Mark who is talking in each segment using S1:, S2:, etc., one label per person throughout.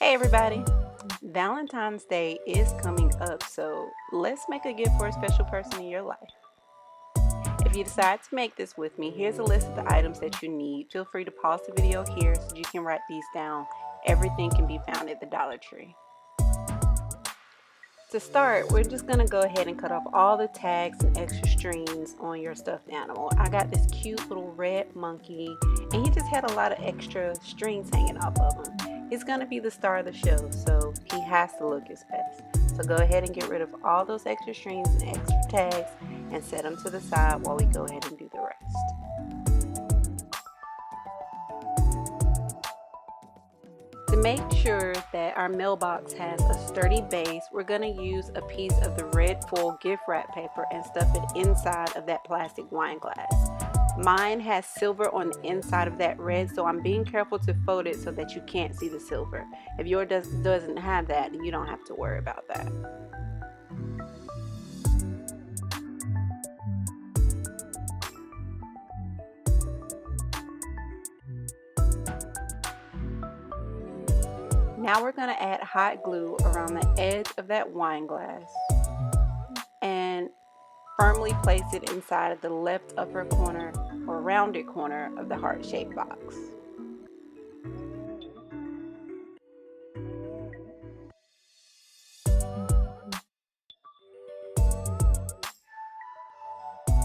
S1: Hey everybody! Valentine's Day is coming up, so let's make a gift for a special person in your life. If you decide to make this with me, here's a list of the items that you need. Feel free to pause the video here so you can write these down. Everything can be found at the Dollar Tree. To start, we're just going to go ahead and cut off all the tags and extra strings on your stuffed animal. I got this cute little red monkey, and he just had a lot of extra strings hanging off of him. He's going to be the star of the show, so he has to look his best. So go ahead and get rid of all those extra strings and extra tags and set them to the side while we go ahead and do the rest. To make sure that our mailbox has a sturdy base, we're going to use a piece of the red foil gift wrap paper and stuff it inside of that plastic wine glass. Mine has silver on the inside of that red, so I'm being careful to fold it so that you can't see the silver. If yours doesn't have that, then you don't have to worry about that. Now we're going to add hot glue around the edge of that wine glass and firmly place it inside of the left upper corner or rounded corner of the heart-shaped box.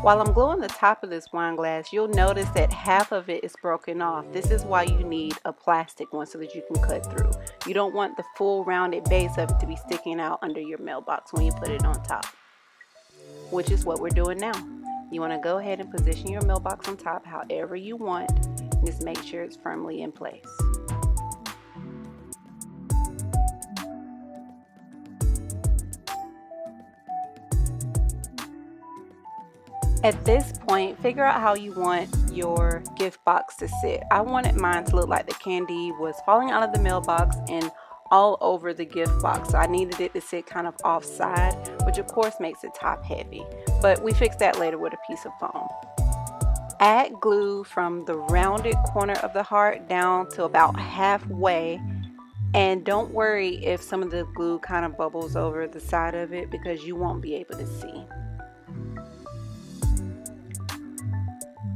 S1: While I'm gluing the top of this wine glass, you'll notice that half of it is broken off. This is why you need a plastic one so that you can cut through. You don't want the full rounded base of it to be sticking out under your mailbox when you put it on top, which is what we're doing now. You want to go ahead and position your mailbox on top however you want. Just make sure it's firmly in place. At this point, figure out how you want your gift box to sit. I wanted mine to look like the candy was falling out of the mailbox and all over the gift box. So I needed it to sit kind of offside, which of course makes it top heavy. But we fixed that later with a piece of foam. Add glue from the rounded corner of the heart down to about halfway. And don't worry if some of the glue kind of bubbles over the side of it because you won't be able to see.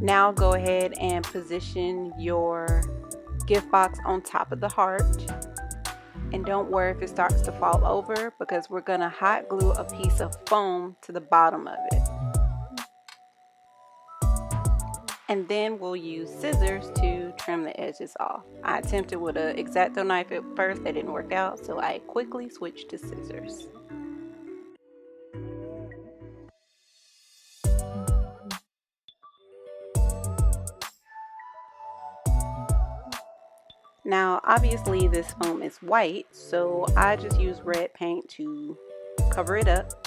S1: Now go ahead and position your gift box on top of the heart. And don't worry if it starts to fall over because we're going to hot glue a piece of foam to the bottom of it. And then we'll use scissors to trim the edges off. I attempted with an X-Acto knife at first, that didn't work out, so I quickly switched to scissors. Now obviously this foam is white, so I just use red paint to cover it up,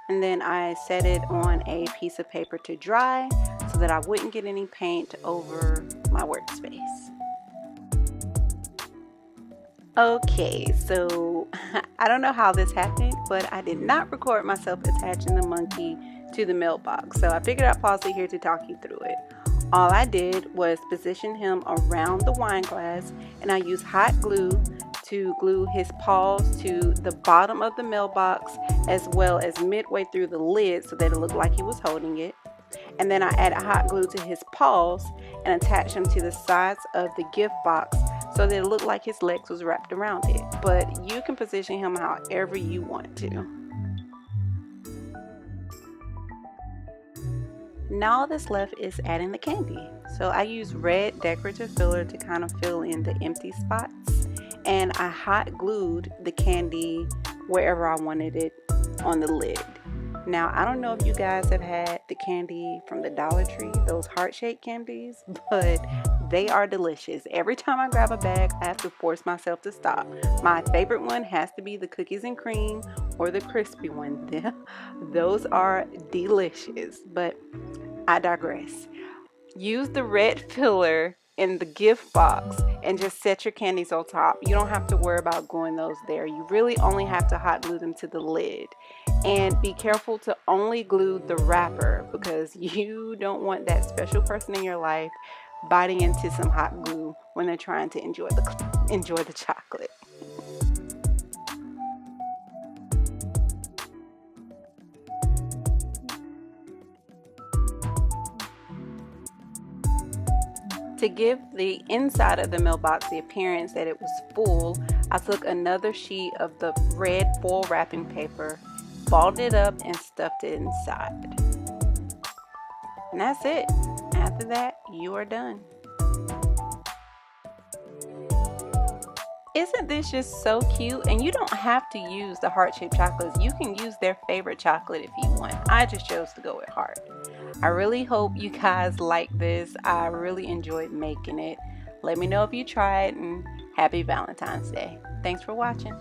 S1: and then I set it on a piece of paper to dry so that I wouldn't get any paint over my workspace. Okay, so I don't know how this happened, but I did not record myself attaching the monkey to the mailbox, so I figured I'd pause it here to talk you through it. All I did was position him around the wine glass, and I used hot glue to glue his paws to the bottom of the mailbox as well as midway through the lid so that it looked like he was holding it. And then I added hot glue to his paws and attached them to the sides of the gift box so that it looked like his legs was wrapped around it. But you can position him however you want to. Now all that's left is adding the candy. So I use red decorative filler to kind of fill in the empty spots, and I hot glued the candy wherever I wanted it on the lid. Now I don't know if you guys have had the candy from the Dollar Tree, those heart-shaped candies, but they are delicious. Every time I grab a bag, I have to force myself to stop. My favorite one has to be the cookies and cream or the crispy one. Those are delicious, but I digress. Use the red filler in the gift box and just set your candies on top. You don't have to worry about gluing those there. You really only have to hot glue them to the lid. And be careful to only glue the wrapper because you don't want that special person in your life biting into some hot glue when they're trying to enjoy the chocolate. To give the inside of the mailbox the appearance that it was full, I took another sheet of the red foil wrapping paper, balled it up, and stuffed it inside. And that's it. After that, you are done. Isn't this just so cute? And you don't have to use the heart-shaped chocolates. You can use their favorite chocolate if you want. I just chose to go with heart. I really hope you guys like this. I really enjoyed making it. Let me know if you try it, and happy Valentine's Day. Thanks for watching.